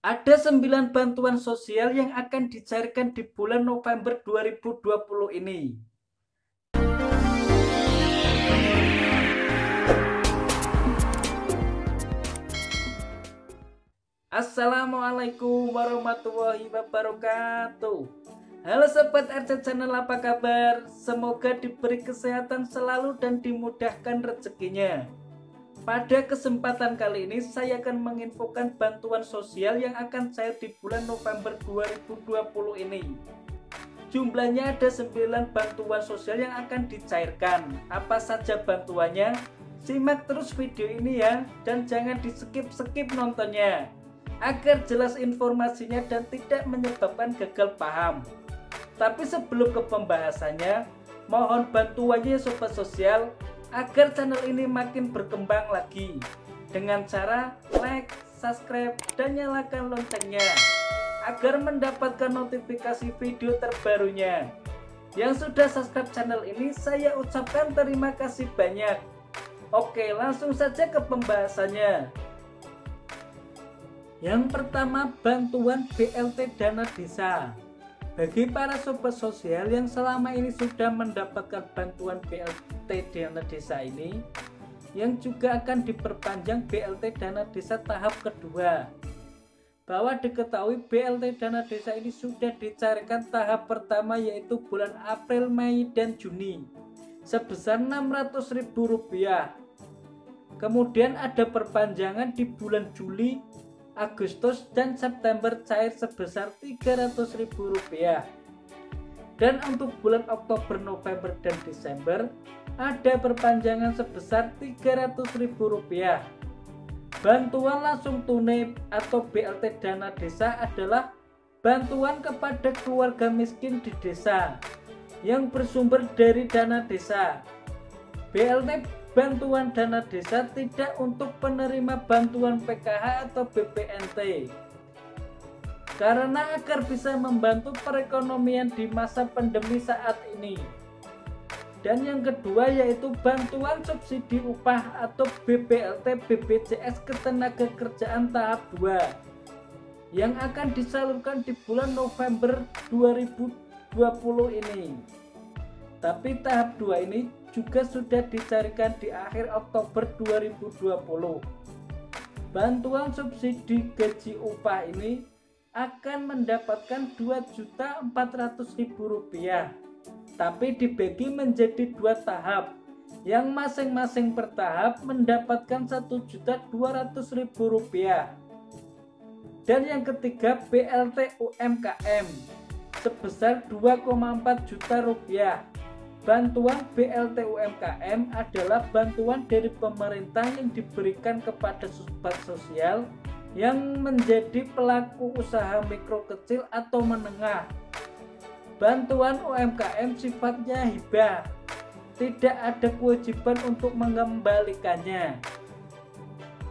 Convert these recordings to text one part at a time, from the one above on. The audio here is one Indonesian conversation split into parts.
Ada 9 bantuan sosial yang akan dicairkan di bulan November 2020 ini. Assalamualaikum warahmatullahi wabarakatuh. Halo Sobat RC Channel, apa kabar? Semoga diberi kesehatan selalu dan dimudahkan rezekinya. Pada kesempatan kali ini saya akan menginfokan bantuan sosial yang akan cair di bulan November 2020 ini. Jumlahnya ada 9 bantuan sosial yang akan dicairkan. Apa saja bantuannya? Simak terus video ini ya, dan jangan di skip nontonnya agar jelas informasinya dan tidak menyebabkan gagal paham. Tapi sebelum ke pembahasannya, mohon bantuannya Sobat Sosial agar channel ini makin berkembang lagi dengan cara like, subscribe, dan nyalakan loncengnya agar mendapatkan notifikasi video terbarunya. Yang sudah subscribe channel ini saya ucapkan terima kasih banyak. Oke, langsung saja ke pembahasannya. Yang pertama, bantuan BLT Dana Desa. Bagi para sobat sosial yang selama ini sudah mendapatkan bantuan BLT Dana Desa ini, yang juga akan diperpanjang BLT Dana Desa tahap kedua. Bahwa diketahui BLT Dana Desa ini sudah dicarikan tahap pertama yaitu bulan April, Mei, dan Juni sebesar Rp600.000. Kemudian ada perpanjangan di bulan Juli, Agustus, dan September cair sebesar Rp300.000. Dan untuk bulan Oktober, November, dan Desember ada perpanjangan sebesar Rp300.000. Bantuan langsung tunai atau BLT Dana Desa adalah bantuan kepada keluarga miskin di desa yang bersumber dari dana desa. BLT bantuan dana desa tidak untuk penerima bantuan PKH atau BPNT, karena agar bisa membantu perekonomian di masa pandemi saat ini. Dan yang kedua yaitu bantuan subsidi upah atau BPLT BPJS Ketenagakerjaan tahap 2 yang akan disalurkan di bulan November 2020 ini. Tapi tahap 2 ini juga sudah dicarikan di akhir Oktober 2020. Bantuan subsidi gaji upah ini akan mendapatkan Rp2.400.000, tapi dibagi menjadi 2 tahap, yang masing-masing per tahap mendapatkan Rp1.200.000. Dan yang ketiga BLT UMKM sebesar Rp2,4 juta. Bantuan BLT UMKM adalah bantuan dari pemerintah yang diberikan kepada sobat sosial yang menjadi pelaku usaha mikro kecil atau menengah. Bantuan UMKM sifatnya hibah, tidak ada kewajiban untuk mengembalikannya,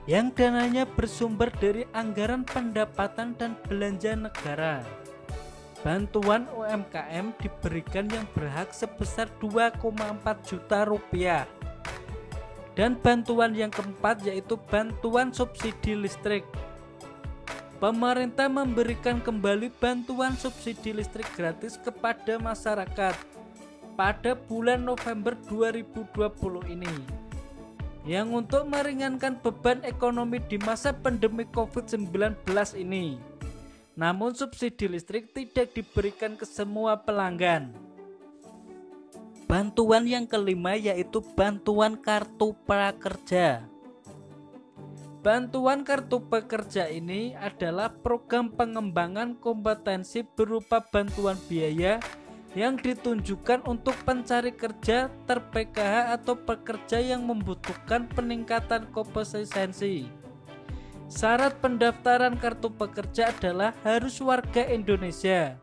yang dananya bersumber dari anggaran pendapatan dan belanja negara. Bantuan UMKM diberikan yang berhak sebesar Rp2,4 juta. Dan bantuan yang keempat yaitu bantuan subsidi listrik. Pemerintah memberikan kembali bantuan subsidi listrik gratis kepada masyarakat pada bulan November 2020 ini, yang untuk meringankan beban ekonomi di masa pandemi COVID-19 ini. Namun subsidi listrik tidak diberikan ke semua pelanggan. Bantuan yang kelima yaitu bantuan kartu prakerja. Bantuan kartu pekerja ini adalah program pengembangan kompetensi berupa bantuan biaya yang ditunjukkan untuk pencari kerja ter-PKH atau pekerja yang membutuhkan peningkatan kompetensi. Syarat pendaftaran kartu pekerja adalah harus warga Indonesia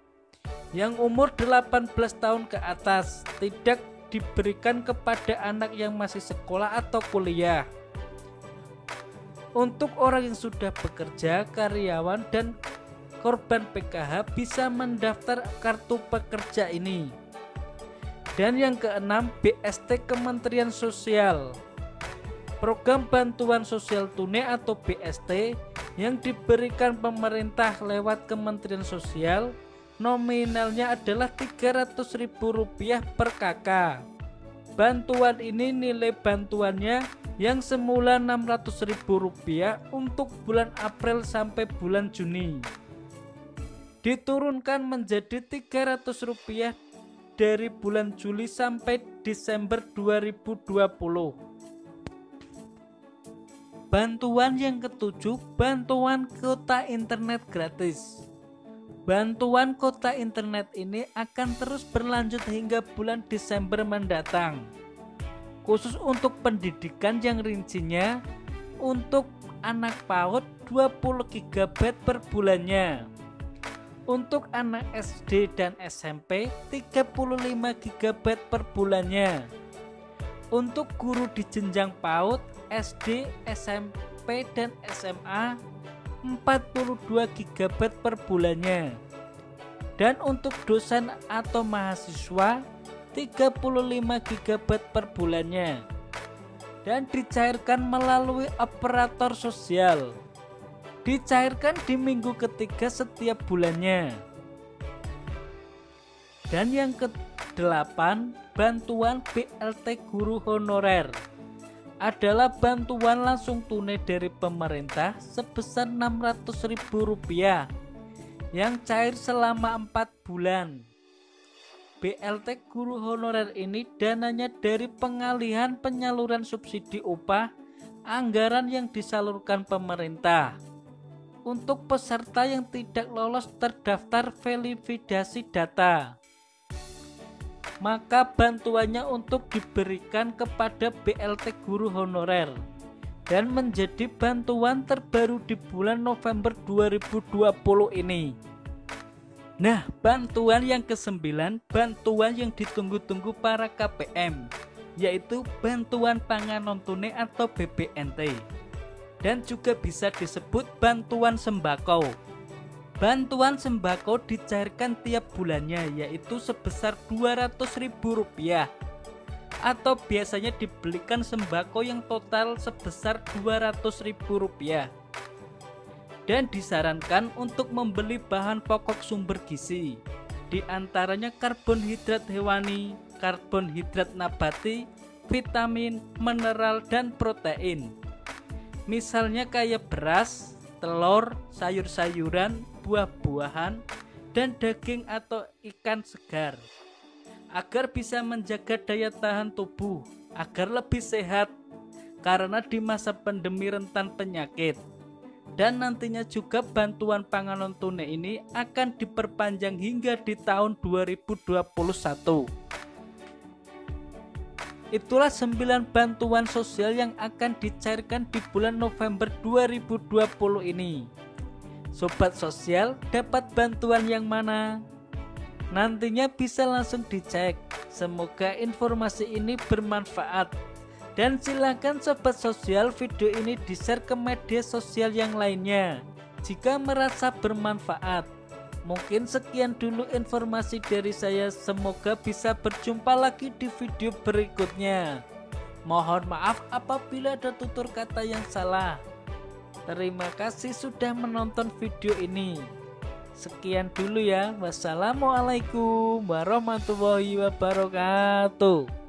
yang umur 18 tahun ke atas, tidak diberikan kepada anak yang masih sekolah atau kuliah. Untuk orang yang sudah bekerja, karyawan, dan korban PKH bisa mendaftar kartu pekerja ini. Dan yang keenam, BST Kementerian Sosial. Program Bantuan Sosial Tunai atau BST yang diberikan pemerintah lewat Kementerian Sosial nominalnya adalah Rp300.000 per kakak. Bantuan ini nilai bantuannya yang semula Rp600.000 untuk bulan April sampai bulan Juni diturunkan menjadi Rp300 dari bulan Juli sampai Desember 2020. Bantuan yang ketujuh, bantuan kuota internet gratis. Bantuan kuota internet ini akan terus berlanjut hingga bulan Desember mendatang. Khusus untuk pendidikan yang rincinya untuk anak PAUD 20 GB per bulannya. Untuk anak SD dan SMP 35 GB per bulannya. Untuk guru di jenjang PAUD, SD, SMP, dan SMA 42 GB per bulannya. Dan untuk dosen atau mahasiswa 35 GB per bulannya. Dan dicairkan melalui operator sosial. Dicairkan di minggu ketiga setiap bulannya. Dan yang ke-8, bantuan BLT guru honorer adalah bantuan langsung tunai dari pemerintah sebesar Rp600.000 yang cair selama 4 bulan. BLT guru honorer ini dananya dari pengalihan penyaluran subsidi upah anggaran yang disalurkan pemerintah untuk peserta yang tidak lolos terdaftar validasi data. Maka bantuannya untuk diberikan kepada BLT guru honorer dan menjadi bantuan terbaru di bulan November 2020 ini. Nah, bantuan yang ke-9, bantuan yang ditunggu-tunggu para KPM, yaitu bantuan pangan non-tunai atau BPNT, dan juga bisa disebut bantuan sembako. Bantuan sembako dicairkan tiap bulannya, yaitu sebesar Rp200.000, atau biasanya dibelikan sembako yang total sebesar Rp200.000. Dan disarankan untuk membeli bahan pokok sumber gizi, di antaranya karbonhidrat hewani, karbonhidrat nabati, vitamin, mineral, dan protein. Misalnya kayak beras, telur, sayur-sayuran, buah-buahan, dan daging atau ikan segar, agar bisa menjaga daya tahan tubuh, agar lebih sehat, karena di masa pandemi rentan penyakit. Dan nantinya juga bantuan pangan non-tunai ini akan diperpanjang hingga di tahun 2021. Itulah 9 bantuan sosial yang akan dicairkan di bulan November 2020 ini. Sobat sosial dapat bantuan yang mana? Nantinya bisa langsung dicek. Semoga informasi ini bermanfaat. Dan silakan sobat sosial video ini di-share ke media sosial yang lainnya jika merasa bermanfaat. Mungkin sekian dulu informasi dari saya. Semoga bisa berjumpa lagi di video berikutnya. Mohon maaf apabila ada tutur kata yang salah. Terima kasih sudah menonton video ini. Sekian dulu ya. Wassalamualaikum warahmatullahi wabarakatuh.